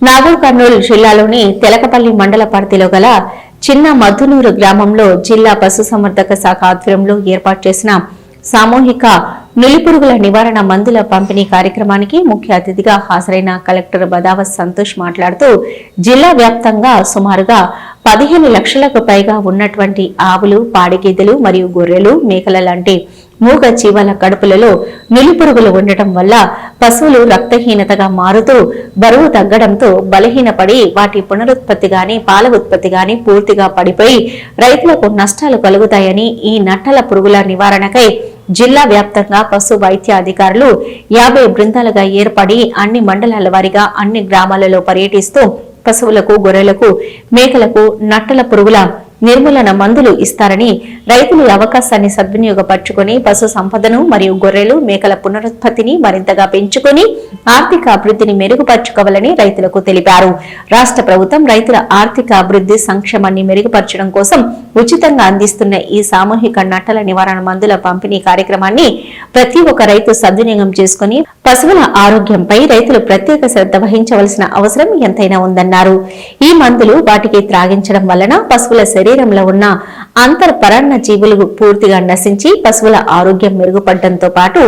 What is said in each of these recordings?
నాగర్ కర్నూలు జిల్లాలోని తెలకపల్లి మండల పరిధిలో గల చిన్న మధునూరు గ్రామంలో జిల్లా పశుసంవర్ధక శాఖ ఆధ్వర్యంలో ఏర్పాటు చేసిన సామూహిక నులిపురుగుల నివారణ మందుల పంపిణీ కార్యక్రమానికి ముఖ్య అతిథిగా హాజరైన కలెక్టర్ బదావత్ సంతోష్ మాట్లాడుతూ జిల్లా వ్యాప్తంగా సుమారుగా 15 లక్షలకు పైగా ఉన్నటువంటి ఆవులు, పాడిగేదెలు మరియు గొర్రెలు, మేకల లాంటి మూగ జీవాల కడుపులలో నులిపురుగులు ఉండటం వల్ల పశువులు రక్తహీనతగా మారుతూ బరువు తగ్గడంతో బలహీనపడి వాటి పునరుత్పత్తి గాని పాల ఉత్పత్తి గాని పూర్తిగా పడిపోయి రైతులకు నష్టాలు కలుగుతాయని ఈ నట్టల పురుగుల నివారణకై జిల్లా వ్యాప్తంగా పశు వైద్య అధికారులు 50 బృందాలుగా ఏర్పడి అన్ని మండలాల వారీగా అన్ని గ్రామాలలో పర్యటిస్తూ పశువులకు, గొర్రెలకు, మేకలకు నట్టల పురుగుల నిర్మూలన మందులు ఇస్తారని రైతులు అవకాశాన్ని సద్వినియోగపరచుకుని పశు సంపదను మరియు గొర్రెలు, మేకల పునరుత్పత్తిని మరింతగా పెంచుకుని ఆర్థిక అభివృద్ధిని మెరుగుపరచుకోవాలని రైతులకు తెలిపారు. రాష్ట్ర ప్రభుత్వం రైతుల ఆర్థిక అభివృద్ధి సంక్షేమాన్ని మెరుగుపరచడం కోసం ఉచితంగా అందిస్తున్న ఈ సామూహిక నట్టల నివారణ మందుల పంపిణీ కార్యక్రమాన్ని ప్రతి ఒక్క రైతు సద్వినియోగం చేసుకుని పశువుల ఆరోగ్యంపై రైతులు ప్రత్యేక శ్రద్ధ వహించవలసిన అవసరం ఎంతైనా ఉందన్నారు. ఈ మందులు వాటికి త్రాగించడం వలన పశువుల శరీరంలో ఉన్న అంతర్పరాన్న జీవులు పూర్తిగా నశించి పశువుల ఆరోగ్యం మెరుగుపడడంతో పాటు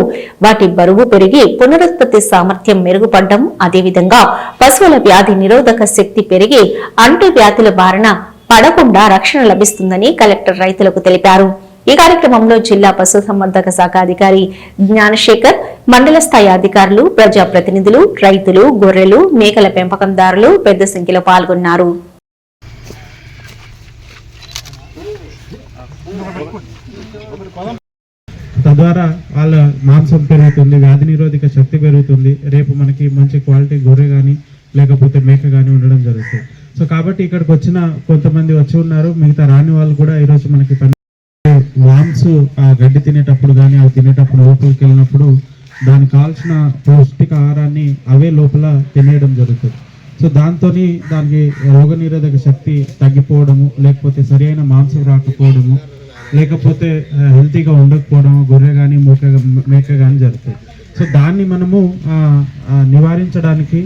వాటి బరువు పెరిగి పునరుత్పత్తి సామర్థ్యం మెరుగుపడడం, అదేవిధంగా పశువుల వ్యాధి నిరోధక శక్తి పెరిగి అంటు వ్యాధుల బారిన పడకుండా రక్షణ లభిస్తుందని కలెక్టర్ రైతులకు తెలిపారు. ఈ కార్యక్రమంలో జిల్లా పశుసంవర్ధక శాఖ అధికారి జ్ఞానశేఖర్, మండల స్థాయి అధికారులు, ప్రజాప్రతినిధులు, రైతులు, గొర్రెలు, మేకల పెంపకందారులు పెద్ద సంఖ్యలో పాల్గొన్నారు. తద్వారా వాళ్ళ మాంసం పెరుగుతుంది, వ్యాధి నిరోధక శక్తి పెరుగుతుంది. రేపు మనకి మంచి క్వాలిటీ గొర్రె కానీ లేకపోతే మేక కానీ ఉండడం జరుగుతుంది. సో కాబట్టి ఇక్కడికి వచ్చిన కొంతమంది వచ్చి ఉన్నారు, మిగతా రాని వాళ్ళు కూడా ఈరోజు మనకి వామ్స్ ఆ గడ్డి తినేటప్పుడు కానీ అవి తినేటప్పుడు లోపలికి వెళ్ళినప్పుడు దానికి కావాల్సిన పౌష్టిక ఆహారాన్ని అవే లోపల తినేయడం జరుగుతుంది. సో దానికి రోగనిరోధక శక్తి తగ్గిపోవడము, లేకపోతే సరైన మాంసం రాకపోవడము, లేకపోతే హెల్తీగా ఉండకపోవడము గొర్రె కానీ మేక కానీ జరుగుతుంది. సో దాన్ని మనము నివారించడానికి